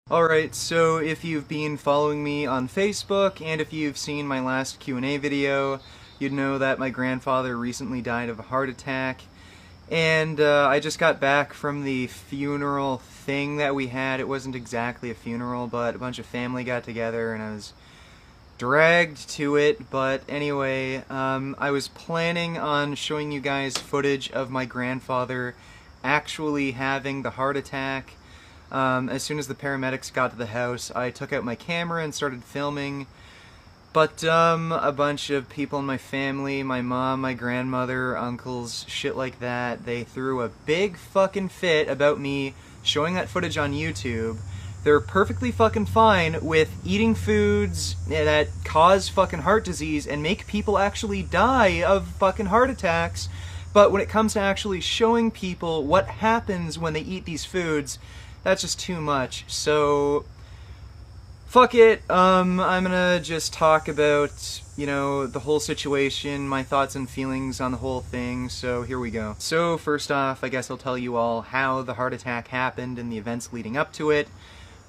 Alright, so if you've been following me on Facebook, and if you've seen my last Q&A video, you'd know that my grandfather recently died of a heart attack. And I just got back from the funeral thing that we had. It wasn't exactly a funeral, but a bunch of family got together and I was dragged to it. But anyway, I was planning on showing you guys footage of my grandfather actually having the heart attack. As soon as the paramedics got to the house, I took out my camera and started filming. But a bunch of people in my family, my mom, my grandmother, uncles, shit like that, they threw a big fucking fit about me showing that footage on YouTube. They're perfectly fucking fine with eating foods that cause fucking heart disease and make people actually die of fucking heart attacks. But when it comes to actually showing people what happens when they eat these foods, that's just too much. So fuck it. I'm gonna just talk about, the whole situation, my thoughts and feelings on the whole thing, so here we go. So first off, I guess I'll tell you all how the heart attack happened and the events leading up to it.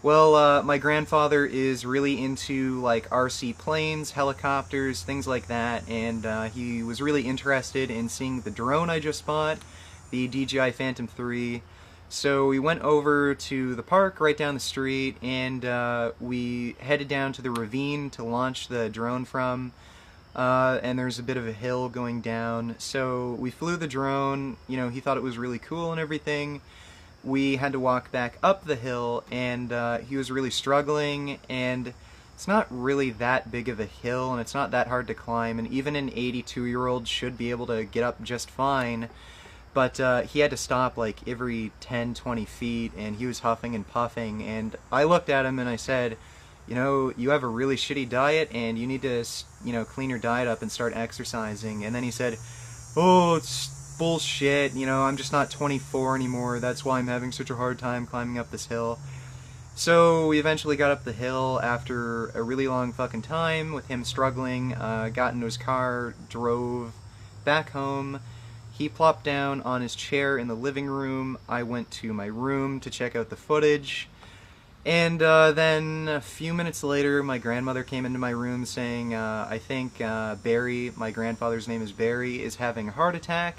Well, my grandfather is really into, like, RC planes, helicopters, things like that, and he was really interested in seeing the drone I just bought, the DJI Phantom 3. So we went over to the park right down the street, and we headed down to the ravine to launch the drone from, and there's a bit of a hill going down. So we flew the drone, he thought it was really cool and everything. We had to walk back up the hill, and he was really struggling, and it's not really that big of a hill, and it's not that hard to climb, and even an 82-year-old should be able to get up just fine. But he had to stop like every 10-20 feet, and he was huffing and puffing, and I looked at him and I said, you have a really shitty diet and you need to, clean your diet up and start exercising. And then he said, oh, it's bullshit, I'm just not 24 anymore, that's why I'm having such a hard time climbing up this hill. So we eventually got up the hill after a really long fucking time with him struggling, got into his car, drove back home. He plopped down on his chair in the living room. I went to my room to check out the footage. And then a few minutes later, my grandmother came into my room saying, I think Barry, my grandfather's name is Barry, is having a heart attack.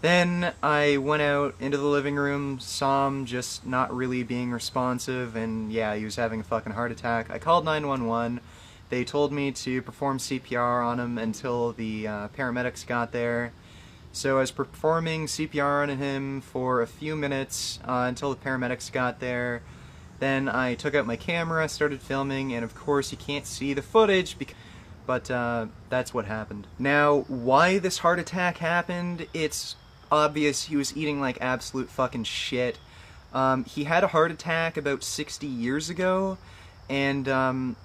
Then I went out into the living room, saw him just not really being responsive, and yeah, he was having a fucking heart attack. I called 911. They told me to perform CPR on him until the paramedics got there. So I was performing CPR on him for a few minutes until the paramedics got there. Then I took out my camera, started filming, and of course you can't see the footage, but that's what happened. Now, why this heart attack happened, it's obvious. He was eating like absolute fucking shit. He had a heart attack about 60 years ago, and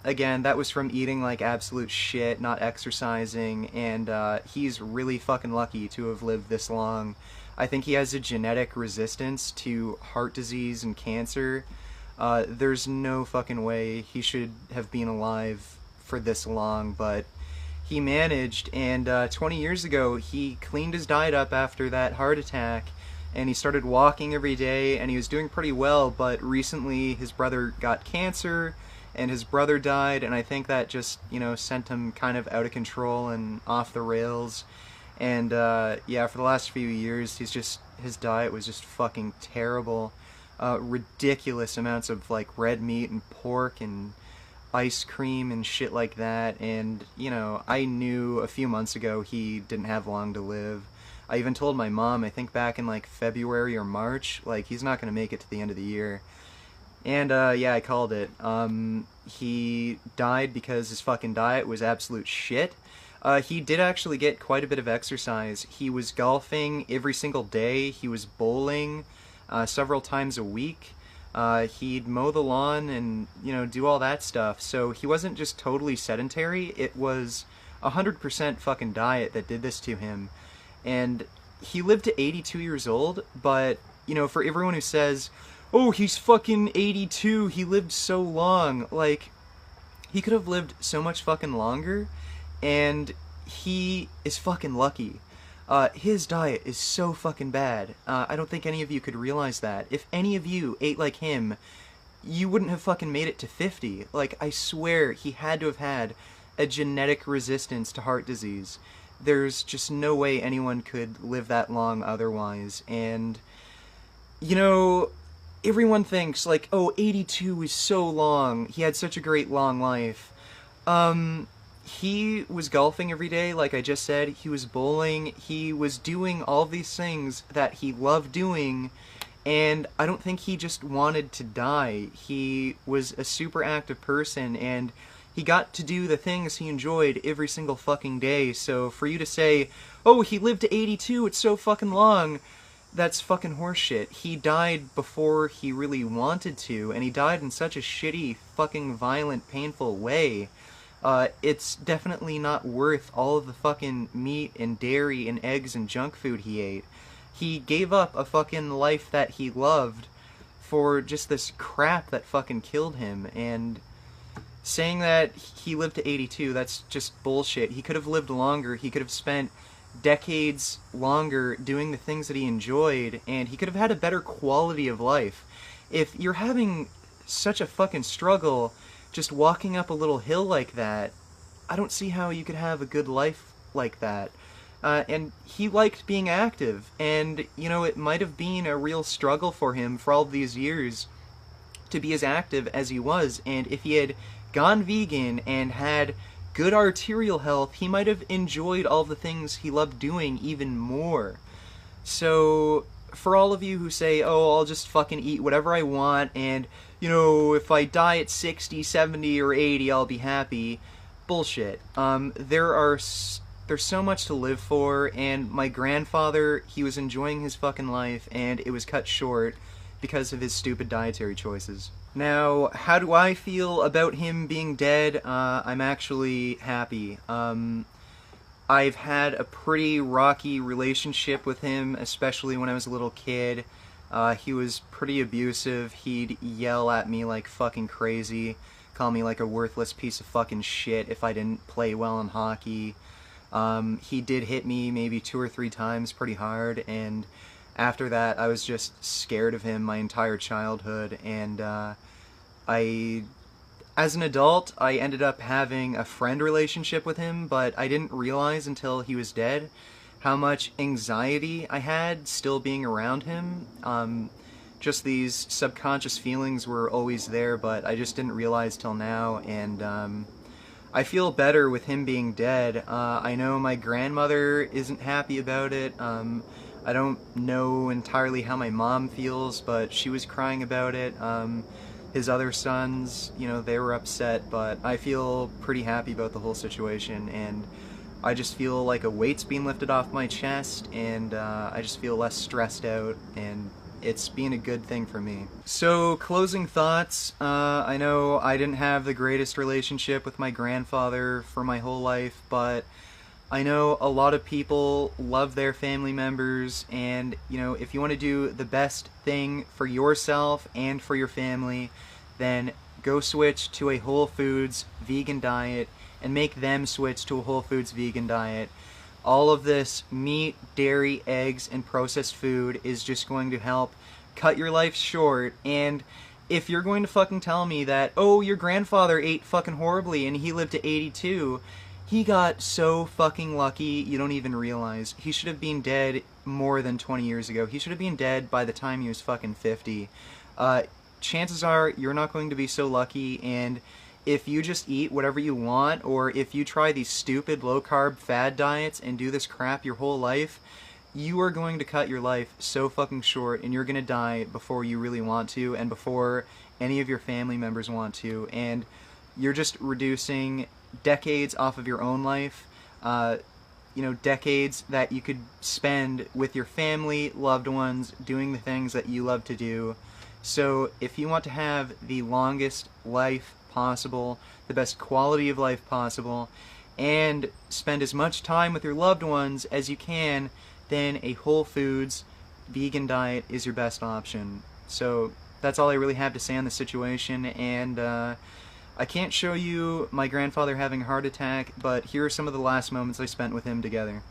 again, that was from eating like absolute shit, not exercising, and he's really fucking lucky to have lived this long. I think he has a genetic resistance to heart disease and cancer. There's no fucking way he should have been alive for this long, but he managed, and 20 years ago he cleaned his diet up after that heart attack, and he started walking every day, and he was doing pretty well, but recently his brother got cancer, and his brother died, and I think that just, sent him kind of out of control and off the rails. And yeah, for the last few years, his diet was just fucking terrible. Ridiculous amounts of like red meat and pork and ice cream and shit like that, and I knew a few months ago he didn't have long to live. I even told my mom, I think back in like February or March, like he's not gonna make it to the end of the year. And yeah, I called it. He died because his fucking diet was absolute shit. He did actually get quite a bit of exercise. He was golfing every single day. He was bowling several times a week. He'd mow the lawn and, do all that stuff. So he wasn't just totally sedentary. It was 100% fucking diet that did this to him. And he lived to 82 years old, but, for everyone who says, oh, he's fucking 82, he lived so long. Like, he could have lived so much fucking longer, and he is fucking lucky. His diet is so fucking bad. I don't think any of you could realize that. If any of you ate like him, you wouldn't have fucking made it to 50. Like, I swear he had to have had a genetic resistance to heart disease. There's just no way anyone could live that long otherwise. And, you know, everyone thinks, like, oh, 82 is so long. He had such a great long life. He was golfing every day, like I just said. He was bowling. He was doing all these things that he loved doing. And I don't think he just wanted to die. He was a super active person, and he got to do the things he enjoyed every single fucking day. So for you to say, oh, he lived to 82, it's so fucking long, that's fucking horseshit. He died before he really wanted to, and he died in such a shitty, fucking violent, painful way. It's definitely not worth all of the fucking meat and dairy and eggs and junk food he ate. He gave up a fucking life that he loved for just this crap that fucking killed him, and saying that he lived to 82, that's just bullshit. He could have lived longer. He could have spent decades longer doing the things that he enjoyed, and he could have had a better quality of life. If you're having such a fucking struggle just walking up a little hill like that, I don't see how you could have a good life like that. And he liked being active, and, you know, it might have been a real struggle for him for all these years to be as active as he was, and if he had gone vegan and had good arterial health, he might have enjoyed all the things he loved doing even more. So, for all of you who say, oh, I'll just fucking eat whatever I want, and, you know, if I die at 60, 70, or 80, I'll be happy, bullshit. There's so much to live for, and my grandfather, he was enjoying his fucking life, and it was cut short because of his stupid dietary choices. Now, how do I feel about him being dead? I'm actually happy. I've had a pretty rocky relationship with him, especially when I was a little kid. He was pretty abusive. He'd yell at me like fucking crazy, call me like a worthless piece of fucking shit if I didn't play well in hockey. He did hit me maybe 2 or 3 times pretty hard, and after that I was just scared of him my entire childhood, and as an adult, I ended up having a friend relationship with him, but I didn't realize until he was dead how much anxiety I had still being around him. Just these subconscious feelings were always there, but I just didn't realize till now, and I feel better with him being dead. I know my grandmother isn't happy about it. I don't know entirely how my mom feels, but she was crying about it. His other sons, you know, they were upset, but I feel pretty happy about the whole situation, and I just feel like a weight's being lifted off my chest, and I just feel less stressed out, and it's been a good thing for me. So, closing thoughts. I know I didn't have the greatest relationship with my grandfather for my whole life, but I know a lot of people love their family members, and, you know, if you want to do the best thing for yourself and for your family, then go switch to a Whole Foods vegan diet and make them switch to a Whole Foods vegan diet. All of this meat, dairy, eggs, and processed food is just going to help cut your life short, and if you're going to fucking tell me that, oh, your grandfather ate fucking horribly and he lived to 82, he got so fucking lucky you don't even realize. He should have been dead more than 20 years ago. He should have been dead by the time he was fucking 50. Chances are you're not going to be so lucky, and if you just eat whatever you want, or if you try these stupid low-carb fad diets and do this crap your whole life, you are going to cut your life so fucking short, and you're going to die before you really want to, and before any of your family members want to, and you're just reducing decades off of your own life, you know, decades that you could spend with your family, loved ones, doing the things that you love to do. So if you want to have the longest life possible, the best quality of life possible, and spend as much time with your loved ones as you can, then a Whole Foods vegan diet is your best option. So that's all I really have to say on the situation, and I can't show you my grandfather having a heart attack, but here are some of the last moments I spent with him together.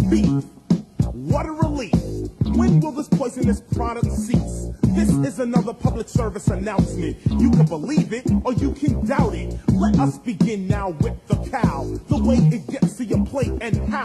beef. What a relief. When will this poisonous product cease? This is another public service announcement. You can believe it or you can doubt it. Let us begin now with the cow. The way it gets to your plate and how.